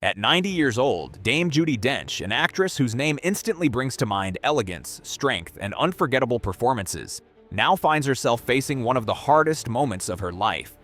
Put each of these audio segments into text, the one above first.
At 90 years old, Dame Judi Dench, an actress whose name instantly brings to mind elegance, strength, and unforgettable performances, now finds herself facing one of the hardest moments of her life.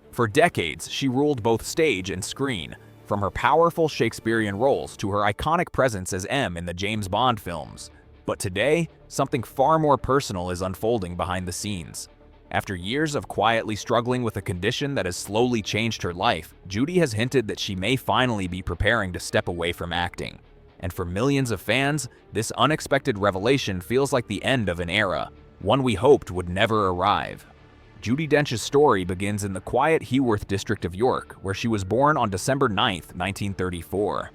For decades, she ruled both stage and screen, from her powerful Shakespearean roles to her iconic presence as M in the James Bond films. But today, something far more personal is unfolding behind the scenes. After years of quietly struggling with a condition that has slowly changed her life, Judi has hinted that she may finally be preparing to step away from acting. And for millions of fans, this unexpected revelation feels like the end of an era, one we hoped would never arrive. Judi Dench's story begins in the quiet Heworth district of York, where she was born on December 9, 1934.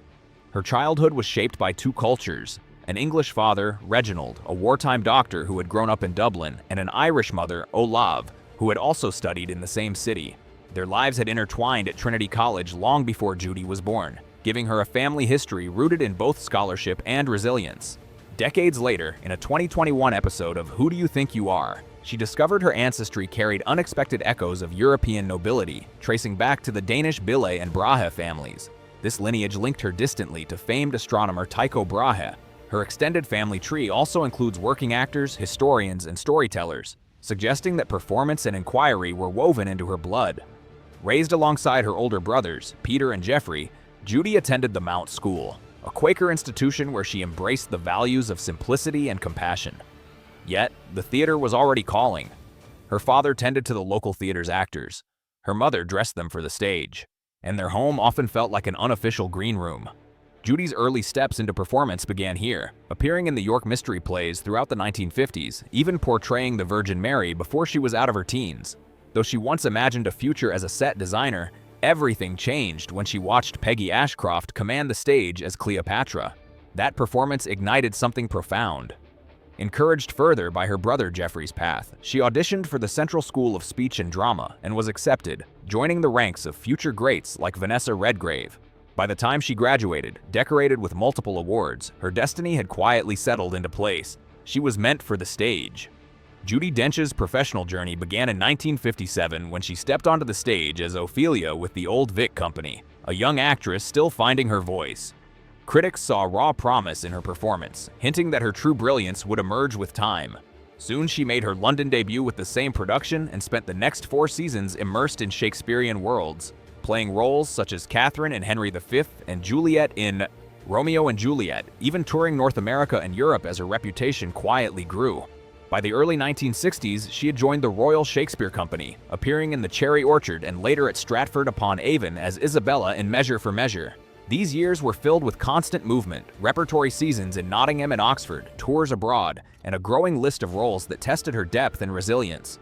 Her childhood was shaped by two cultures: an English father, Reginald, a wartime doctor who had grown up in Dublin, and an Irish mother, Olave, who had also studied in the same city. Their lives had intertwined at Trinity College long before Judi was born, giving her a family history rooted in both scholarship and resilience. Decades later, in a 2021 episode of Who Do You Think You Are?, she discovered her ancestry carried unexpected echoes of European nobility, tracing back to the Danish Bille and Brahe families. This lineage linked her distantly to famed astronomer Tycho Brahe. Her extended family tree also includes working actors, historians, and storytellers, suggesting that performance and inquiry were woven into her blood. Raised alongside her older brothers, Peter and Geoffrey, Judi attended the Mount School, a Quaker institution where she embraced the values of simplicity and compassion. Yet, the theater was already calling. Her father tended to the local theater's actors. Her mother dressed them for the stage, and their home often felt like an unofficial green room. Judi's early steps into performance began here, appearing in the York mystery plays throughout the 1950s, even portraying the Virgin Mary before she was out of her teens. Though she once imagined a future as a set designer, everything changed when she watched Peggy Ashcroft command the stage as Cleopatra. That performance ignited something profound. Encouraged further by her brother Geoffrey's path, she auditioned for the Central School of Speech and Drama and was accepted, joining the ranks of future greats like Vanessa Redgrave. By the time she graduated, decorated with multiple awards, her destiny had quietly settled into place. She was meant for the stage. Judi Dench's professional journey began in 1957 when she stepped onto the stage as Ophelia with the Old Vic Company, a young actress still finding her voice. Critics saw raw promise in her performance, hinting that her true brilliance would emerge with time. Soon she made her London debut with the same production and spent the next 4 seasons immersed in Shakespearean worlds, playing roles such as Catherine in Henry V and Juliet in Romeo and Juliet, even touring North America and Europe as her reputation quietly grew. By the early 1960s, she had joined the Royal Shakespeare Company, appearing in The Cherry Orchard and later at Stratford-upon-Avon as Isabella in Measure for Measure. These years were filled with constant movement, repertory seasons in Nottingham and Oxford, tours abroad, and a growing list of roles that tested her depth and resilience.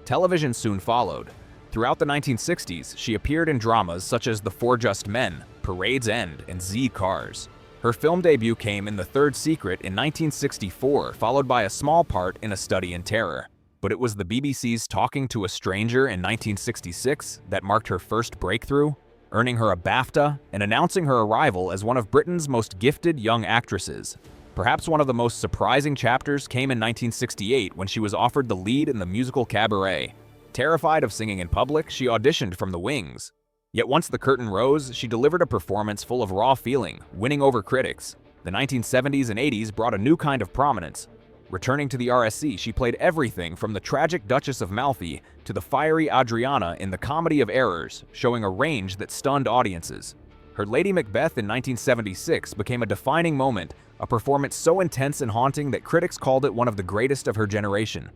Television soon followed. Throughout the 1960s, she appeared in dramas such as The Four Just Men, Parade's End, and Z Cars. Her film debut came in The Third Secret in 1964, followed by a small part in A Study in Terror. But it was the BBC's Talking to a Stranger in 1966 that marked her first breakthrough, earning her a BAFTA and announcing her arrival as one of Britain's most gifted young actresses. Perhaps one of the most surprising chapters came in 1968 when she was offered the lead in the musical Cabaret. Terrified of singing in public, she auditioned from the wings. Yet once the curtain rose, she delivered a performance full of raw feeling, winning over critics. The 1970s and 80s brought a new kind of prominence. Returning to the RSC, she played everything from the tragic Duchess of Malfi to the fiery Adriana in The Comedy of Errors, showing a range that stunned audiences. Her Lady Macbeth in 1976 became a defining moment, a performance so intense and haunting that critics called it one of the greatest of her generation.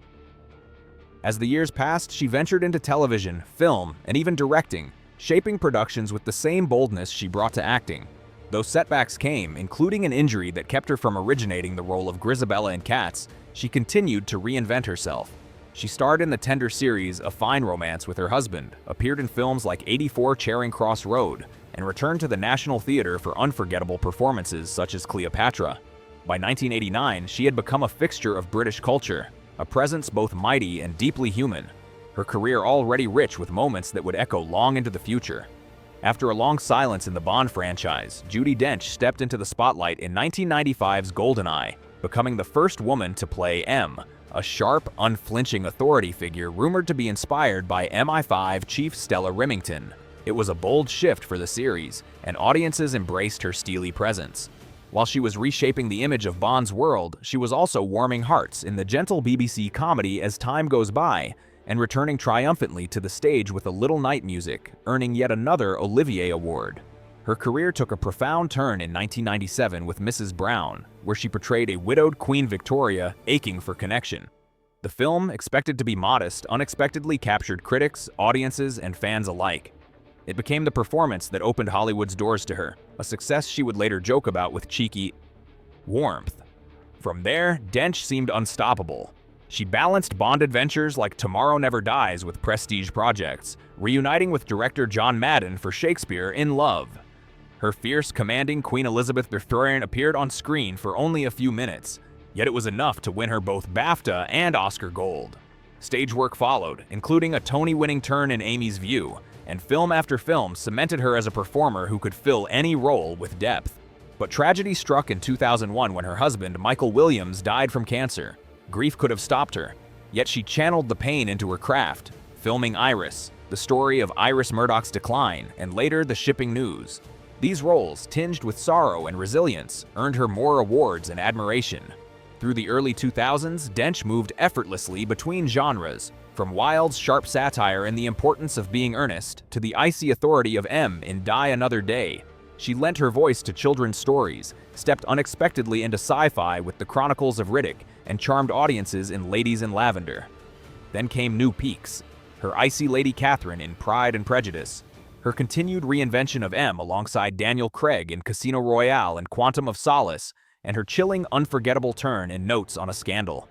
As the years passed, she ventured into television, film, and even directing, shaping productions with the same boldness she brought to acting. Though setbacks came, including an injury that kept her from originating the role of Grisabella in Cats, she continued to reinvent herself. She starred in the tender series A Fine Romance with her husband, appeared in films like 84 Charing Cross Road, and returned to the National Theatre for unforgettable performances such as Cleopatra. By 1989, she had become a fixture of British culture, a presence both mighty and deeply human, her career already rich with moments that would echo long into the future. After a long silence in the Bond franchise, Judi Dench stepped into the spotlight in 1995's GoldenEye, becoming the first woman to play M, a sharp, unflinching authority figure rumored to be inspired by MI5 Chief Stella Remington. It was a bold shift for the series, and audiences embraced her steely presence. While she was reshaping the image of Bond's world, she was also warming hearts in the gentle BBC comedy As Time Goes By, and returning triumphantly to the stage with A Little Night Music, earning yet another Olivier Award. Her career took a profound turn in 1997 with Mrs. Brown, where she portrayed a widowed Queen Victoria aching for connection. The film, expected to be modest, unexpectedly captured critics, audiences, and fans alike. It became the performance that opened Hollywood's doors to her, a success she would later joke about with cheeky warmth. From there, Dench seemed unstoppable. She balanced Bond adventures like Tomorrow Never Dies with prestige projects, reuniting with director John Madden for Shakespeare in Love. Her fierce, commanding Queen Elizabeth Victorian appeared on screen for only a few minutes, yet it was enough to win her both BAFTA and Oscar Gold. Stage work followed, including a Tony-winning turn in Amy's View, and film after film cemented her as a performer who could fill any role with depth. But tragedy struck in 2001 when her husband, Michael Williams, died from cancer. Grief could have stopped her, yet she channeled the pain into her craft, filming Iris, the story of Iris Murdoch's decline, and later The Shipping News. These roles, tinged with sorrow and resilience, earned her more awards and admiration. Through the early 2000s, Dench moved effortlessly between genres, from Wilde's sharp satire and the importance of being earnest to the icy authority of M in Die Another Day. She lent her voice to children's stories, stepped unexpectedly into sci-fi with The Chronicles of Riddick, and charmed audiences in Ladies in Lavender. Then came new peaks, her icy Lady Catherine in Pride and Prejudice, her continued reinvention of M alongside Daniel Craig in Casino Royale and Quantum of Solace, and her chilling, unforgettable turn in Notes on a Scandal.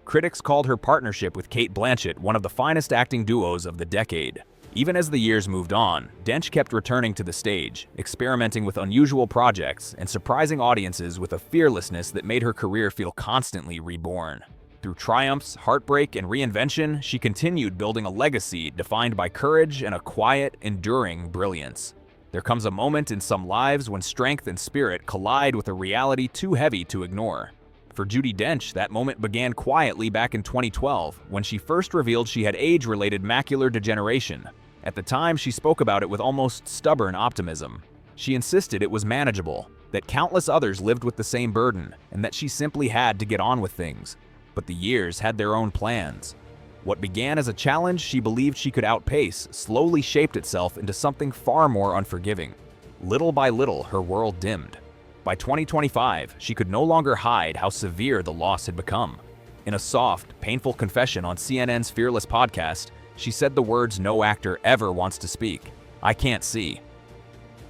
Critics called her partnership with Cate Blanchett one of the finest acting duos of the decade. Even as the years moved on, Dench kept returning to the stage, experimenting with unusual projects and surprising audiences with a fearlessness that made her career feel constantly reborn. Through triumphs, heartbreak, and reinvention, she continued building a legacy defined by courage and a quiet, enduring brilliance. There comes a moment in some lives when strength and spirit collide with a reality too heavy to ignore. For Judi Dench, that moment began quietly back in 2012, when she first revealed she had age-related macular degeneration. At the time, she spoke about it with almost stubborn optimism. She insisted it was manageable, that countless others lived with the same burden, and that she simply had to get on with things. But the years had their own plans. What began as a challenge she believed she could outpace slowly shaped itself into something far more unforgiving. Little by little, her world dimmed. By 2025, she could no longer hide how severe the loss had become. In a soft, painful confession on CNN's Fearless podcast, she said the words no actor ever wants to speak: "I can't see."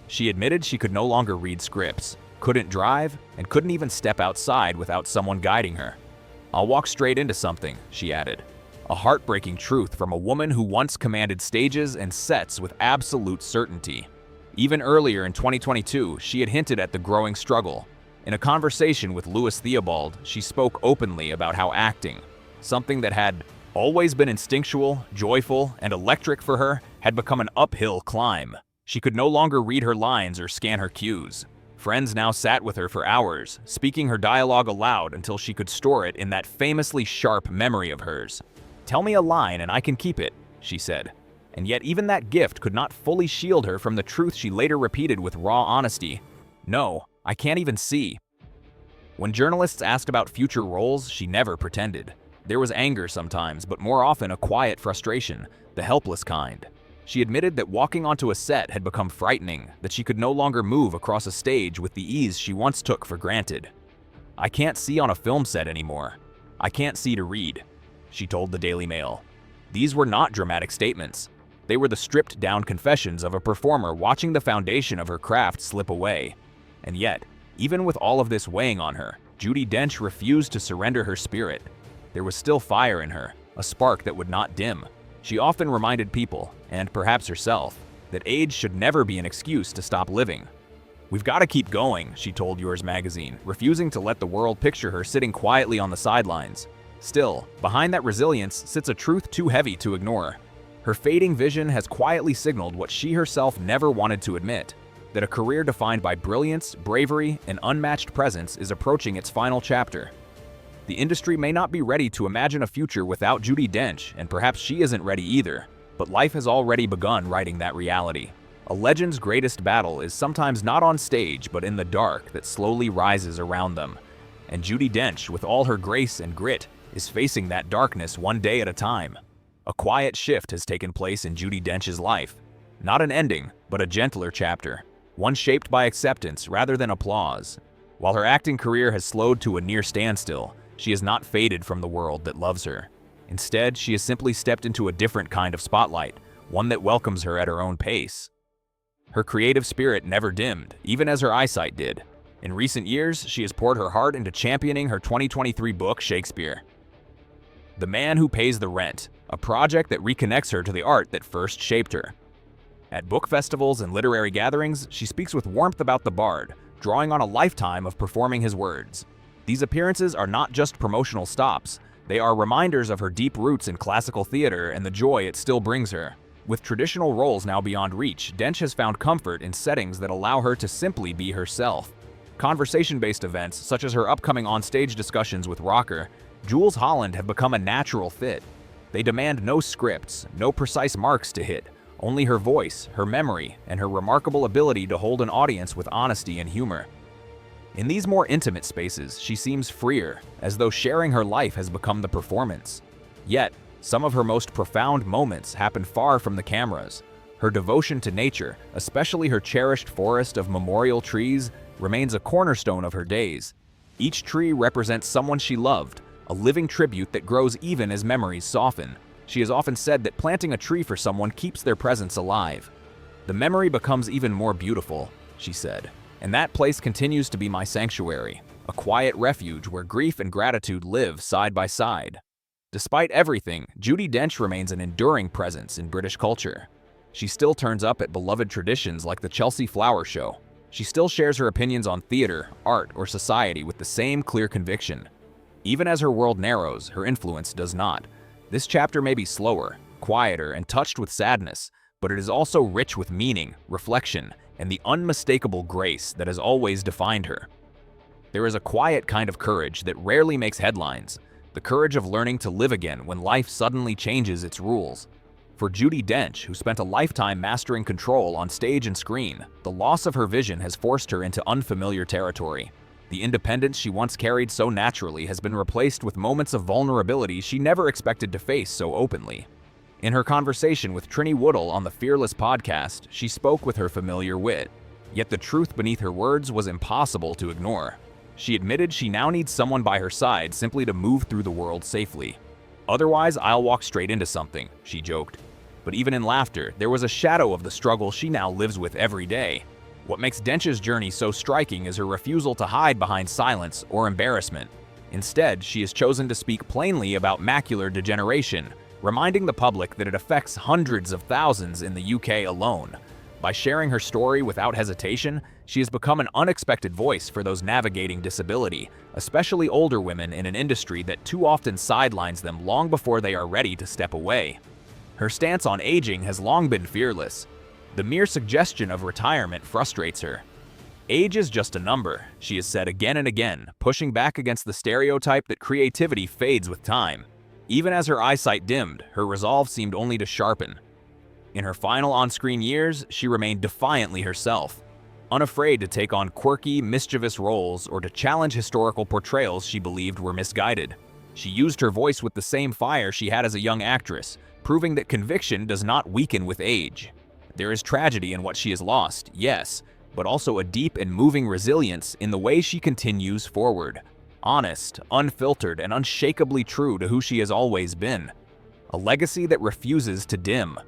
She admitted she could no longer read scripts, couldn't drive, and couldn't even step outside without someone guiding her. "I'll walk straight into something," she added. A heartbreaking truth from a woman who once commanded stages and sets with absolute certainty. Even earlier in 2022, she had hinted at the growing struggle. In a conversation with Louis Theobald, she spoke openly about how acting, something that had always been instinctual, joyful, and electric for her, had become an uphill climb. She could no longer read her lines or scan her cues. Friends now sat with her for hours, speaking her dialogue aloud until she could store it in that famously sharp memory of hers. "Tell me a line and I can keep it," she said. And yet even that gift could not fully shield her from the truth she later repeated with raw honesty: "No, I can't even see." When journalists asked about future roles, she never pretended. There was anger sometimes, but more often a quiet frustration, the helpless kind. She admitted that walking onto a set had become frightening, that she could no longer move across a stage with the ease she once took for granted. "I can't see on a film set anymore. I can't see to read," she told the Daily Mail. These were not dramatic statements. They were the stripped-down confessions of a performer watching the foundation of her craft slip away. And yet, even with all of this weighing on her, Judi Dench refused to surrender her spirit. There was still fire in her, a spark that would not dim. She often reminded people, and perhaps herself, that age should never be an excuse to stop living. "We've got to keep going," she told Yours magazine, refusing to let the world picture her sitting quietly on the sidelines. Still, behind that resilience sits a truth too heavy to ignore. Her fading vision has quietly signaled what she herself never wanted to admit: that a career defined by brilliance, bravery, and unmatched presence is approaching its final chapter. The industry may not be ready to imagine a future without Judi Dench, and perhaps she isn't ready either. But life has already begun writing that reality. A legend's greatest battle is sometimes not on stage, but in the dark that slowly rises around them. And Judi Dench, with all her grace and grit, is facing that darkness one day at a time. A quiet shift has taken place in Judi Dench's life. Not an ending, but a gentler chapter. One shaped by acceptance rather than applause. While her acting career has slowed to a near standstill, she has not faded from the world that loves her. Instead, she has simply stepped into a different kind of spotlight, one that welcomes her at her own pace. Her creative spirit never dimmed, even as her eyesight did. In recent years, she has poured her heart into championing her 2023 book, Shakespeare. The Man Who Pays the Rent, a project that reconnects her to the art that first shaped her. At book festivals and literary gatherings, she speaks with warmth about the bard, drawing on a lifetime of performing his words. These appearances are not just promotional stops, they are reminders of her deep roots in classical theater and the joy it still brings her. With traditional roles now beyond reach, Dench has found comfort in settings that allow her to simply be herself. Conversation-based events, such as her upcoming on-stage discussions with rocker Jools Holland, have become a natural fit. They demand no scripts, no precise marks to hit, only her voice, her memory, and her remarkable ability to hold an audience with honesty and humor. In these more intimate spaces, she seems freer, as though sharing her life has become the performance. Yet, some of her most profound moments happen far from the cameras. Her devotion to nature, especially her cherished forest of memorial trees, remains a cornerstone of her days. Each tree represents someone she loved, a living tribute that grows even as memories soften. She has often said that planting a tree for someone keeps their presence alive. The memory becomes even more beautiful, she said, and that place continues to be my sanctuary, a quiet refuge where grief and gratitude live side by side. Despite everything, Judi Dench remains an enduring presence in British culture. She still turns up at beloved traditions like the Chelsea Flower Show. She still shares her opinions on theater, art, or society with the same clear conviction. Even as her world narrows, her influence does not. This chapter may be slower, quieter, and touched with sadness, but it is also rich with meaning, reflection, and the unmistakable grace that has always defined her. There is a quiet kind of courage that rarely makes headlines, the courage of learning to live again when life suddenly changes its rules. For Judi Dench, who spent a lifetime mastering control on stage and screen, the loss of her vision has forced her into unfamiliar territory. The independence she once carried so naturally has been replaced with moments of vulnerability she never expected to face so openly. In her conversation with Trini Woodall on the Fearless podcast, she spoke with her familiar wit. Yet the truth beneath her words was impossible to ignore. She admitted she now needs someone by her side simply to move through the world safely. "Otherwise, I'll walk straight into something," she joked. But even in laughter, there was a shadow of the struggle she now lives with every day. What makes Dench's journey so striking is her refusal to hide behind silence or embarrassment. Instead, she has chosen to speak plainly about macular degeneration, reminding the public that it affects hundreds of thousands in the UK alone. By sharing her story without hesitation, she has become an unexpected voice for those navigating disability, especially older women in an industry that too often sidelines them long before they are ready to step away. Her stance on aging has long been fearless. The mere suggestion of retirement frustrates her. "Age is just a number," she has said again and again, pushing back against the stereotype that creativity fades with time. Even as her eyesight dimmed, her resolve seemed only to sharpen. In her final on-screen years, she remained defiantly herself, unafraid to take on quirky, mischievous roles or to challenge historical portrayals she believed were misguided. She used her voice with the same fire she had as a young actress, proving that conviction does not weaken with age. There is tragedy in what she has lost, yes, but also a deep and moving resilience in the way she continues forward. Honest, unfiltered, and unshakably true to who she has always been. A legacy that refuses to dim.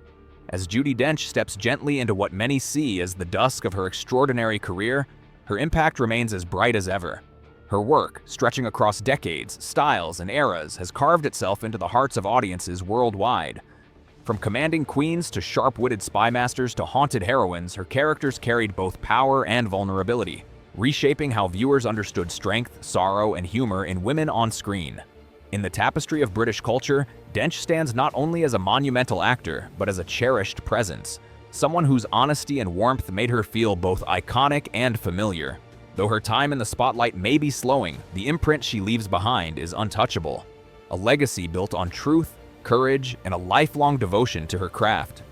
As Judi Dench steps gently into what many see as the dusk of her extraordinary career, her impact remains as bright as ever. Her work, stretching across decades, styles, and eras, has carved itself into the hearts of audiences worldwide. From commanding queens to sharp-witted spy masters to haunted heroines, her characters carried both power and vulnerability, reshaping how viewers understood strength, sorrow, and humor in women on screen. In the tapestry of British culture, Dench stands not only as a monumental actor, but as a cherished presence, someone whose honesty and warmth made her feel both iconic and familiar. Though her time in the spotlight may be slowing, the imprint she leaves behind is untouchable. A legacy built on truth, courage, and a lifelong devotion to her craft.